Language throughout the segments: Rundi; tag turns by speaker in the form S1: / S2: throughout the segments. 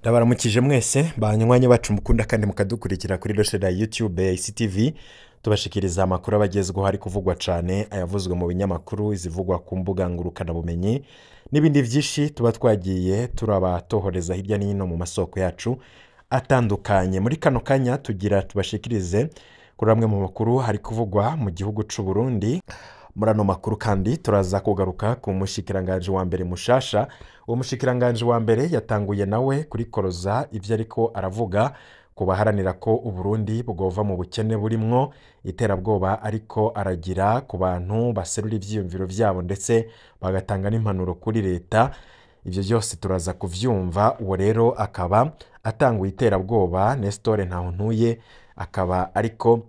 S1: Ndabaramukije mwese banywanye bacu mukunda kandi mukadukurikira kuri roshera YouTube ya ICTV tubashikiriza amakuru abagezweho hari kuvugwa cyane ayavuzwe mu binyamakuru izivugwa ku mbuga ngurukana bumenyi n'ibindi byinshi tuba twagiye turabatohoreza hirya no hino mu masoko yacu atandukanye. Muri kano kanya tugira tubashikirize kuri amwe mu makuru hari kuvugwa mu gihugu cy'u Burundi. Muri ano makuru kandi turaza kugaruka ku mushikiranganje wa mbere mushasha. Uwo mushikiranganje wa mbere yatanguye nawe kuri koroza ivyo ariko aravuga ku baharanira ko Uburundi bwova mu bukene burimwo iterabwoba ariko aragira ku bantu baserura ivyiyumviro vyabo ndetse bagatanga n'impanuro kuri leta. Ivyo byose turaza kuvyumva. Uwo rero akaba atanguye iterabwoba Nestor Ntahontuye, akaba ariko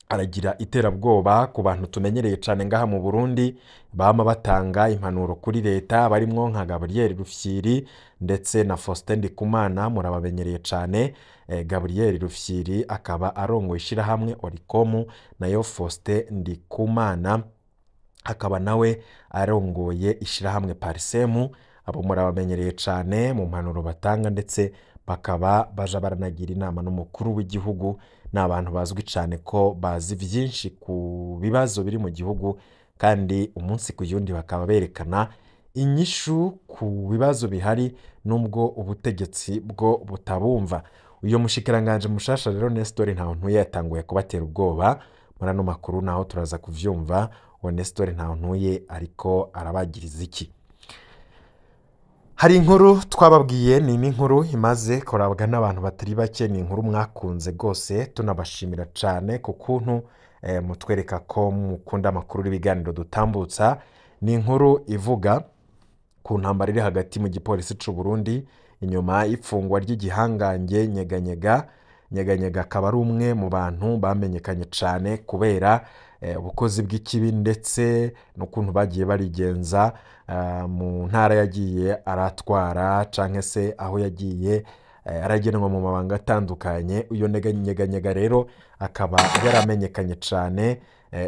S1: aragira iterabwoba ku bantu tumenyereye cyane ngaha mu Burundi bama batanga impanuro kuri leta barimwo nka Gabriel Rufyiri ndetse na Faustin Ndikumana. Murabamenyereye cyane. Gabriel Rufyiri akaba arongoye ishirahamwe Oricom, nayo Faustin Ndikumana akaba nawe arongoye ishirahamwe Parsemu. Abo murabamenyereye cyane mu mpanuro batanga ndetse bakaba baja baranagira inama n'umukuru w'igihugu. N'abantu bazwi cyane ko bazi byinshi ku bibazo biri mu gihugu kandi umunsi ku yundi bakaba berekana inyishu ku bibazo bihari nubwo ubutegetsi bwo butabumva. Uyo mushikiranganje mushasha rero Nestor Ntahontuye yatanguye kubatera ubwoba. Muri ano makuru naho turaza kuvyumva uwo Nestor Ntahontuye ariko arabagiriza iki. Hari inkuru twababwiye, ni inkuru imaze kurabwa n'abantu batari bake, ni inkuru mwakunze rwose tunabashimira cyane ku kuntu mutwereka ko mukunda amakuru n'ibiganiro dutambutsa. Ni inkuru ivuga ku ntambara iri hagati mu gipolisi cy'u Burundi inyuma y'ifungwa ry'igihangange Nyeganyega. Nyeganyega akaba ari umwe mu bantu bamenyekanye cyane kubera ubukozi bw'ikibi ndetse n'ukuntu bagiye barigenza mu ntara yagiye aratwara canke se aho yagiye aragenwa mu mabanga atandukanye. Uyo Nyeganyega rero akaba yaramenyekanye cyane,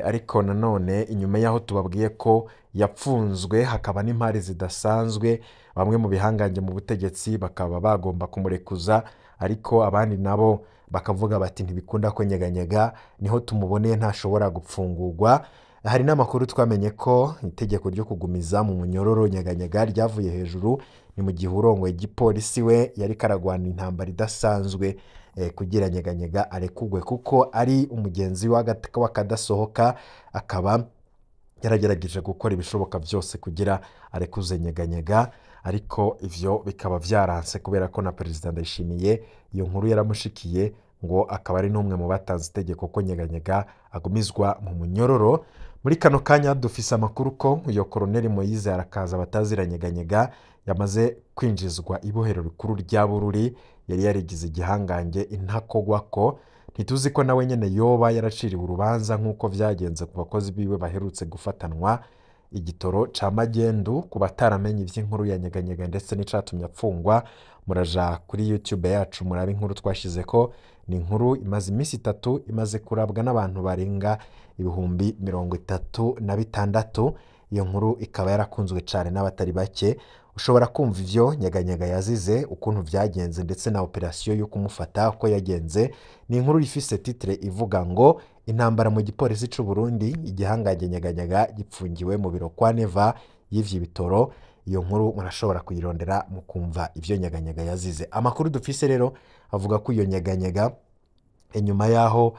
S1: ariko nanone inyuma yaho tubabwiye ko yapfunzwe hakaba n'impari zidasanzwe. Bamwe mu bihangange mu butegetsi bakaba bagomba kumurekuza, ariko abandi nabo bakavuga bati ntibikunda ko Nyeganyega niho tumuboneye ntashobora gupfungurwa. Hari n'amakuru twamenye ko itegeko ryo kugumiza mu munyororo Nyeganyega ryavuye hejuru. Ni mu gihe urongoye igipolisi we yari karagwana intambara idasanzwe kugira Nyeganyega arekugwe kuko ari umugenzi w'akadasohoka. Akaba yaragerageje gukora ibishoboka byose kugira arekuze Nyeganyega, ariko ivyo bikaba vyaranse kubera ko na Perezida Ndayishimiye iyo nkuru yaramushikiye ngo akaba ari n'umwe mu batanze itegeko ko Nyeganyega agumizwa mu munyororo. Muri kano kanya dufise amakuru ko uyo Colonel Moise arakaza batazira Nyeganyega yamaze kwinjizwa ibohero rikuru rya Bururi. Yari yarigize igihangange intakogwa ko ntituzi ko nawe nyene yoba yaraciriwe urubanza nk'uko vyagenze ku bakozi biwe baherutse gufatanwa igitoro ca magendu. Ku bataramenye ivy'inkuru ya Nyeganyega ndetse n'icatumye apfungwa, muraja kuri YouTube yacu murabe inkuru twashize ko ni inkuru imaze iminsi 3 imaze kurabwa n'abantu barenga 36,000. Iyo nkuru ikaba yarakunzwe cyane n'abatari bake. Ushobora kumva ivyo Nyeganyega yazize, ukuntu vyagenze ndetse na operation yo kumufata uko yagenze. Ni inkuru ifise titre ivuga ngo intambara mu gipolisi cy'u Burundi, igihangange Nyeganyega gipfungiwe mu biro kwa Neva y'ivyi bitoro. Iyo nkuru murashobora kuyirondera mukumva ivyo Nyeganyega yazize. Amakuru dufise rero avuga ko iyo Nyeganyega inyuma yaho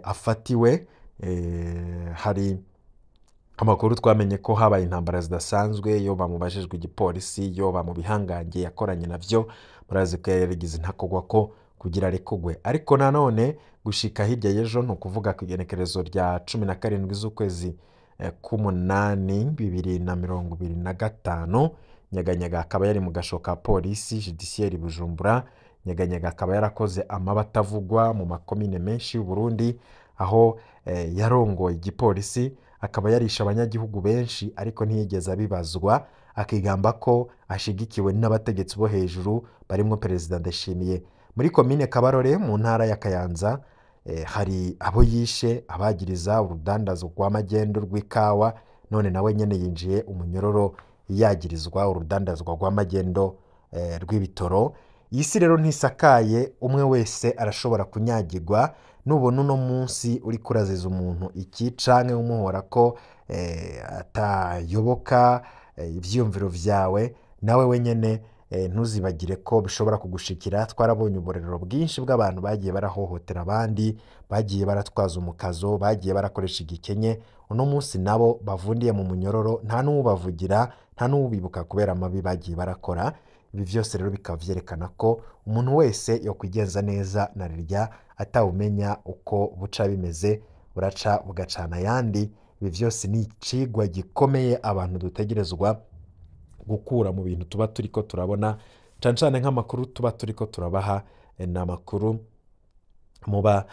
S1: afatiwe, hari amakuru twamenye ko habaye intambara zidasanzwe. Yo bamubajijwe igipolisi, yo mu bihangange yakoranye navyo, murazi ko yarigize intakogwa ko kugira arekugwe. Ariko nanone gushika hirya y'ejo, no kuvuga ku igenekerezo rya 17 z'ukwezi k'umunani 2025, Nyeganyega akaba yari mu gashoka polisi judiciaire Bujumbura. Nyeganyega akaba yarakoze amabatavugwa mu makomine menshi y'u Burundi, aho yarongoye igipolisi. Akaba yarisha abanyagihugu benshi ariko ntiyigeze abibazwa, akigamba ko ashigikiwe n'abategetsi bo hejuru barimwo Perezida Ndayishimiye. Muri komine Kabarore mu ntara ya Kayanza hari abo yishe abagiriza urudandazo rwa magendu rw'ikawa, none nawe nyene yinjiye umunyororo yagirizwa urudandazwa rwa magendo rw'ibitoro. iyi si rero ntisakaye, umwe wese arashobora kunyagirwa. Nubona uno munsi uri kuraziza umuntu iki canke umuhora ko atayoboka ivyiyumviro vyawe, nawe wenyene ntuzibagire ko bishobora kugushikira. Twarabonye uburero bwinshi bw'abantu bagiye barahohotera abandi, bagiye baratwaza umukazo, bagiye barakoresha igikenye, uno munsi nabo bavundiye mu munyororo, nta n'uwubavugira, nta n'uwubibuka kubera amabi bagiye barakora. Ibi vyose rero bikaba vyerekana ko umuntu wese yokwigenza neza na rirya atawumenya uko buca bimeze, buraca bugacana ayandi. Ibi vyose ni icigwa gikomeye abantu dutegerezwa gukura mu bintu tuba turiko turabona, cane cane nk'amakuru tuba turiko turabaha. Ni amakuru muba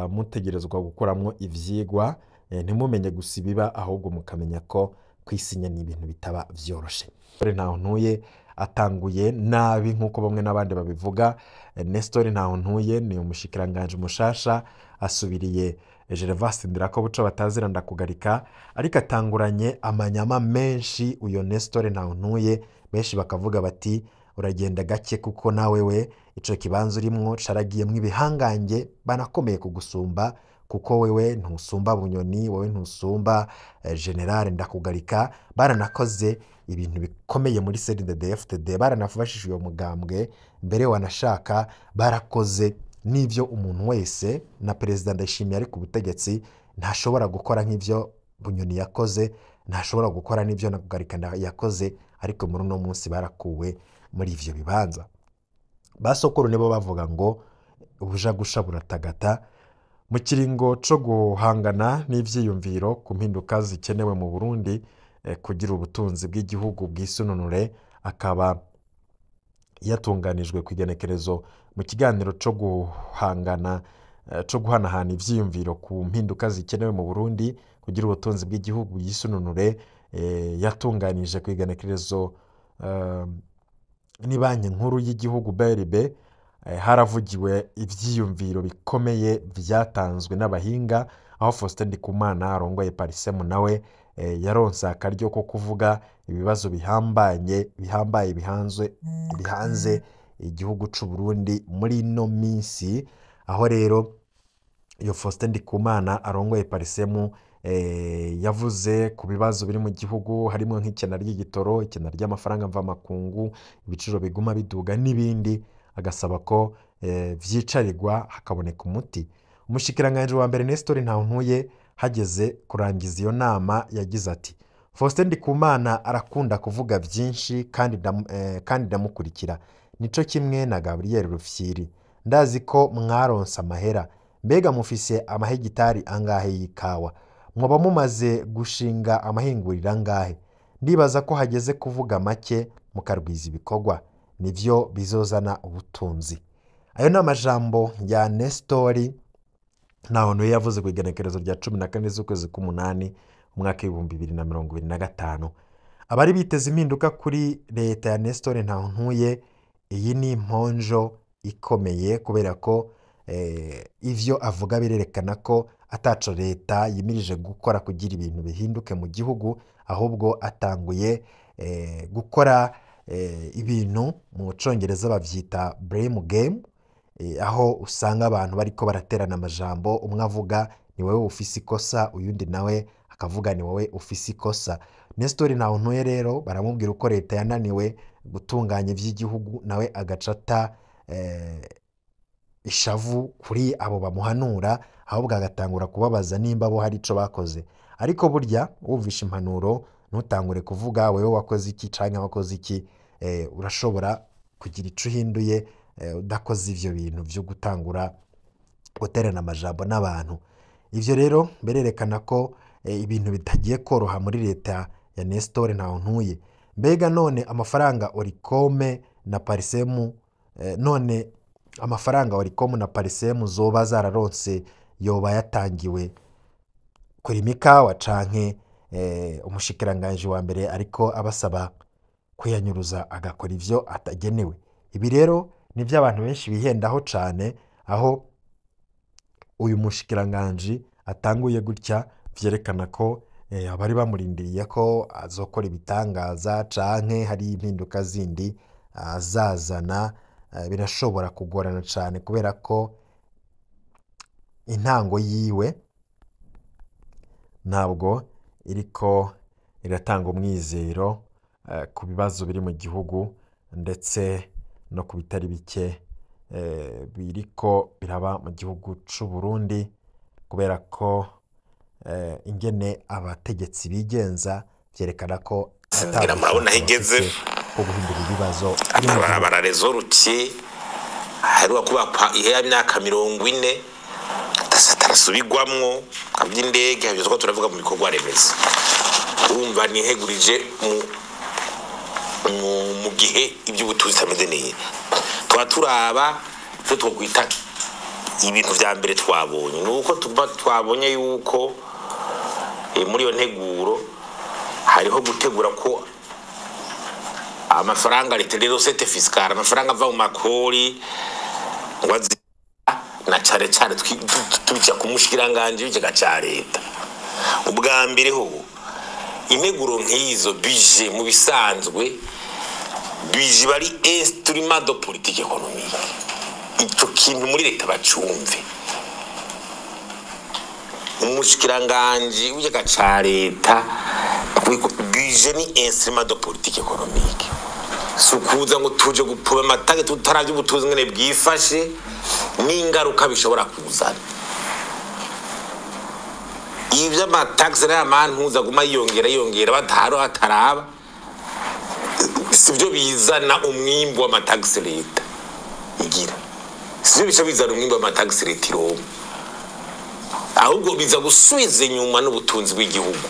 S1: mutegerezwa gukuramwo ivyigwa, ntimumenye gusa ibiba, ahubwo mukamenya ko kwisinya ni ibintu bitaba vyoroshe. Ntahontuye atanguye nabi nk'uko bamwe n'abandi babivuga. Nestor Ntahontuye ni umushikiranganji mushasha, asubiriye Gervas Ndirakobuca batazira ndakugarika, ariko atanguranye amanyama menshi. Uyo Nestor Ntahontuye benshi bakavuga bati uragenda gake, kuko nawe we ico kibanza urimwo caragiyemwo ibihangange banakomeye kugusumba, kuko wewe ntusumba Bunyoni, wewe ntusumba General Ndakugarika. Baranakoze ibintu bikomeye muri CNDD-FDD, baranafashije uyo mugambwe, mbere wanashaka barakoze n'ivyo umuntu wese na Perezida Ndayishimiye ari ku butegetsi ntashobora gukora nk'ivyo Bunyoni yakoze, ntashobora gukora n'ivyo Ndakugarika yakoze. Ariko muri uno munsi barakuwe muri ivyo bibanza. Basokuru nibo bavuga ngo ubuja gusha buratagata. Mu kiringo co guhangana n'ivyiyumviro ku mpinduka zikenewe mu Burundi, kugira ubutunzi bw'igihugu bwisununure, akaba yatunganijwe kw'igenekerezo mu kiganiro co guhangana co guhanahana ivyiyumviro ku mpinduka zikenewe mu Burundi kugira ubutunzi bw'igihugu bwisununure. Yatunganije kw'igenekerezo ni banki nkuru y'igihugu BRB. Haravugiwe ivyiyumviro bikomeye vyatanzwe n'abahinga, aho Faustin Ndikumana arongoye Parisemu nawe yaronse akaryo ko kuvuga ibibazo bihambaye bihanze igihugu c'u Burundi muri ino minsi. Aho rero iyo Faustin Ndikumana arongoye Parisemu yavuze ku bibazo biri mu gihugu, harimo nk'ikena ry'igitoro, ikena ry'amafaranga mvamakungu, ibiciro biguma biduga n'ibindi. Agasaba ko vyicarirwa hakaboneka umuti. Umushikiranganji wa mbere Nestor Ntahontuye hageze kurangiza iyo nama yagize ati Faustin Ndikumana arakunda kuvuga vyinshi kandi ndamukurikira, nico kimwe na Gabriel Rufyiri. Ndazi ko mwaronse amahera, mbega mufise amahegitari angahe y'ikawa? Mwoba mumaze gushinga amahinguriro angahe? Ndibaza ko hageze kuvuga make mukarwiza ibikorwa, nivyo bizozana ubutunzi. Ayo ni amajambo ya Nestor Ntahontuye yavuze kw'igenekerezo rya 14 z'ukwezi k'umunani umwaka w'ibihumbi 2025. Abari biteze impinduka kuri leta ya Nestor Ntahontuye, iyi ni imponjo ikomeye, kubera ko ivyo avuga birerekana ko ataco leta yimirije gukora kugira ibintu bihinduke mu gihugu, ahubwo atanguye gukora ibintu mu Congereza bavyita blame game, aho usanga abantu bariko baraterana amajambo, umwe avuga ni wowe ufise ikosa, uyundi nawe akavuga ni wowe ufise ikosa. Nestor Ntahontuye rero baramubwira uko leta yananiwe gutunganya ivy'igihugu, nawe agacata ishavu kuri abo bamuhanura, ahubwo agatangura kubabaza nimba bo hari ico bakoze. Ariko burya wumvisha impanuro ntutangure kuvuga wewe wakoze iki canke wakoze iki. Urashobora kugira ico uhinduye udakoze ivyo bintu vyo gutangura guterana amajambo n'abantu. Ivyo rero bererekana ko ibintu bitagiye koroha muri leta ya Nestor Ntahontuye. Mbega none amafaranga Oricome na Parisemu, none amafaranga Oricome na Parisemu zoba zararonse yoba yatangiwe kuri mikawa canke umushikiranganji wa mbere ariko abasaba kuyanyuruza agakora ivyo atagenewe? Ibi rero nivyo abantu benshi bihendaho cane, aho uyu mushikiranganji atanguye gutya vyerekana ko abari bamurindiriye ko azokora ibitangaza canke hari impinduka zindi azazana birashobora kugorana cyane kubera ko intango yiwe ntabwo iriko iratanga umwizero ku bibazo biri mu gihugu ndetse no ku bitari bike biriko biraba mu gihugu c'u Burundi kubera ko ingene abategetsi bigenza byerekana ko
S2: ngira murabona higeze
S1: ko guhindura ibibazo
S2: bararezorukiye haheruka kubakwa iheya myaka 40 tarasubigwamwo kaby'indege habyo ko turavuga mu bikorwa remezo urumva nihegurije mu gihe iby'ubutunzi tameze neza turaba cyo twokwita ibintu vya mbere twabonye nuko twabonye yuko muri yo nteguro hariho gutegura ko amafaranga rero sete fiscale amafaranga ava mu makori na cyane tubijya kumushikiranganje b'ikigega ca leta ubwa mbere ho integuro nk'izo bije mu bisanzwe bije bari instrument de politique économique icyo kintu muri leta bacumve umushikiranganje w'ikigega ca leta bije ni instrument de politique économique sukuza ngo tuje gupoma amatage tutaravye ubutuzi ngene bwifashe n'ingaruka bishobora kuzana ivyo amataxe n'amantu uza guma yongera bataro hataraba sivyo bizana umwimbo w'amataxe leta igira sivyo bica bizana umwimbo w'amataxe leta iroma ahubwo biza gusubiza inyuma n'ubutunzi bw'igihugu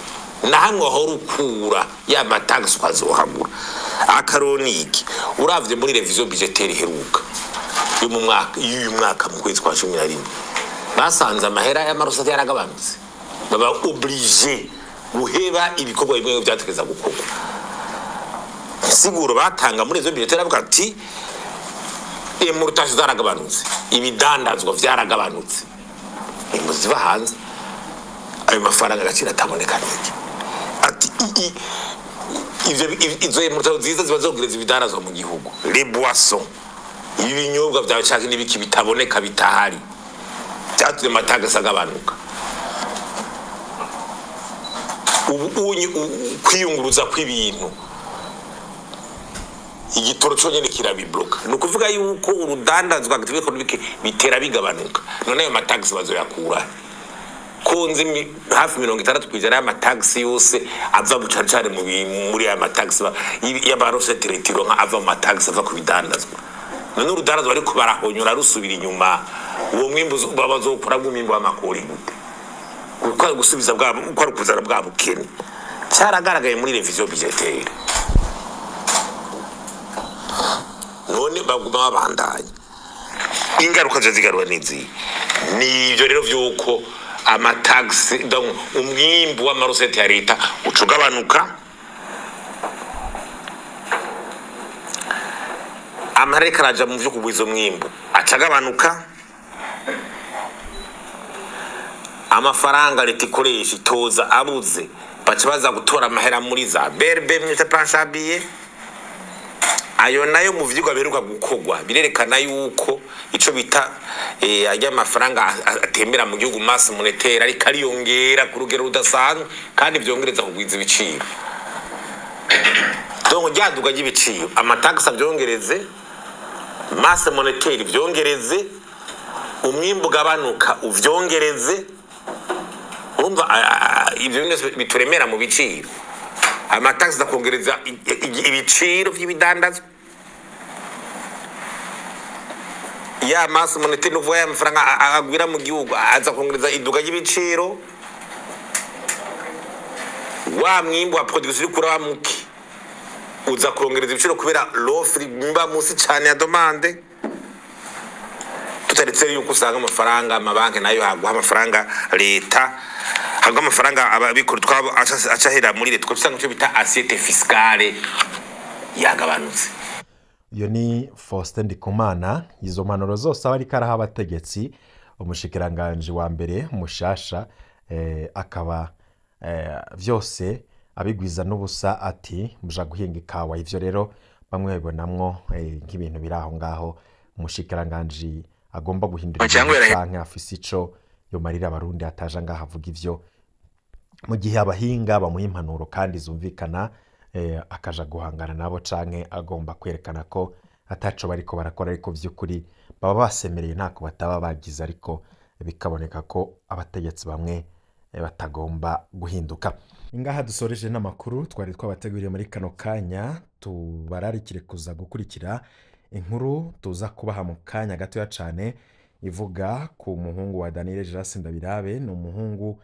S2: nahamwe aho rukura ya mataxe kwazohagura akaroniki uravye muri revision budgetaire heruka y'uyu mwaka mu kwezi kwa 11 basanze amahera y'amarosati yaragabanutse baba obligé guheba ibikorwa bimwe byategeza gukorwa siguro batanga muri revision budgetaire avuga ati emurutaje zaragabanutse ibidandazwa vyaragabanutse imuzi bahanze ayo mafaranga agaciro ataboneka niki ati izo emurutaje nziza zibazogereza ibidandazwa mu gihugu les boissons ibinyobwa byawe cyangwa n'ibiki bitaboneka bitahari cyatuye amataxe agabanuka kwiyunguruza kw'ibintu igitoro cyo nyene kirabibloka no kuvuga yuko urudandazwa economique bitera bigabanuka none ayo mataxe bazoyakura konze hafi 60% y'amataxe yose ava bucacare muri aya mataxe y'abarose teretiro nka ava mu mataxe ava ku bidandazwa none urudandazwa ariko barahonyora rusubira inyuma uwo mwimbo babazokura mwimbo w'amakori gute uko gusubiza bwabo uko ari kuzara bwabo kene cyaragaragaye muri revision budgetaire none baguma babandanya ingaruka zigarwa nizi nivyo rero vyuko amataxe donc umwimbo w'amarosete ya leta ucugabanuka amareka raja mu vyo kugwiza umwimbo acagabanuka amafaranga leta ikoresha itoza abuze baca baza gutora amahera muri za berbe mwite planshabiye ayo nayo mu vyigwa beruka gukogwa birerekana yuko ico bita ajya amafaranga atembera mu gihugu masse monétaire ari kariyongera ku rugero rudasanzwe kandi byongereza kugwiza ibiciro donc ryaduga y'ibiciro amataxe byongereze masse monétaire byongereze umwimbo gabanuka uvyongereze umva ibyo bituremera mu biciro amataxe akongereza ibiciro by'ibidandazwa ya masse monétaire no voya amafaranga agwira mu gihugu aza kongereza iduga y'ibiciro wa mwimbo wa production uri kura muki uza kongereza ibiciro kubera l'offre mba musi cyane ya demande tutaretse yuko usanga amafaranga amabanki nayo haguha amafaranga leta haguha amafaranga ababikora twabo acahera muri leta usanga cyo bita assiette fiscale yagabanutse.
S1: Iyo ni Faustin Ndikumana izo mpanuro zose abari karaha abategetsi umushikiranganje wa mbere mushasha akaba vyose abigwiza n'ubusa ati muja guhinga ikawa ivyo rero bamwe babonamwo nk'ibintu biri aho ngaho umushikiranganji agomba guhindura
S2: Cyangwa
S1: ibintu
S2: yarahe-
S1: canke afise ico yomarira abarundi ataja ngaho avuga ivyo mu gihe abahinga bamuha impanuro kandi zumvikana akaja guhangana nabo canke agomba kwerekana ko ataco bariko barakora ariko vy'ukuri baba basemereye ntako bataba bagize ariko bikaboneka ko abategetsi bamwe batagomba guhinduka. Ingaha dusoreje n'amakuru twari twabateguriye muri kano kanya, tubararikire kuza gukurikira inkuru tuza kubaha mu kanya gatoya cane ivuga ku muhungu wa Daniel Geras Ndabirabe. Ni umuhungu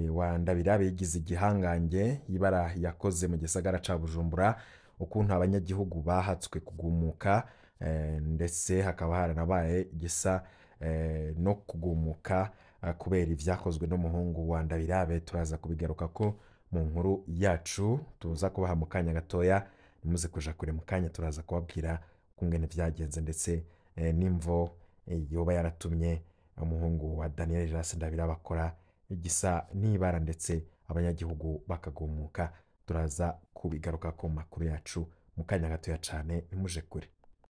S1: wa Ndabirabe yigize igihangange ibara yakoze mu gisagara ca Bujumbura, ukuntu abanyagihugu bahatswe kugumuka ndetse hakaba haranabaye igisa no kugumuka kubera ivyakozwe n'umuhungu wa Ndabirabe. Turaza kubigaruka ko mu nkuru yacu tuza kubaha mu kanya gatoya, nimuze kuja kure mu kanya turaza kubabwira kungene vyagenze ndetse n'imvo yoba yaratumye umuhungu wa Daniel Geras Ndabirabe akora igisa n'ibara ndetse abanyagihugu bakagumuka. Turaza kubigaruka ko makuru yacu mu kanya gatoya cane, nimuje kure.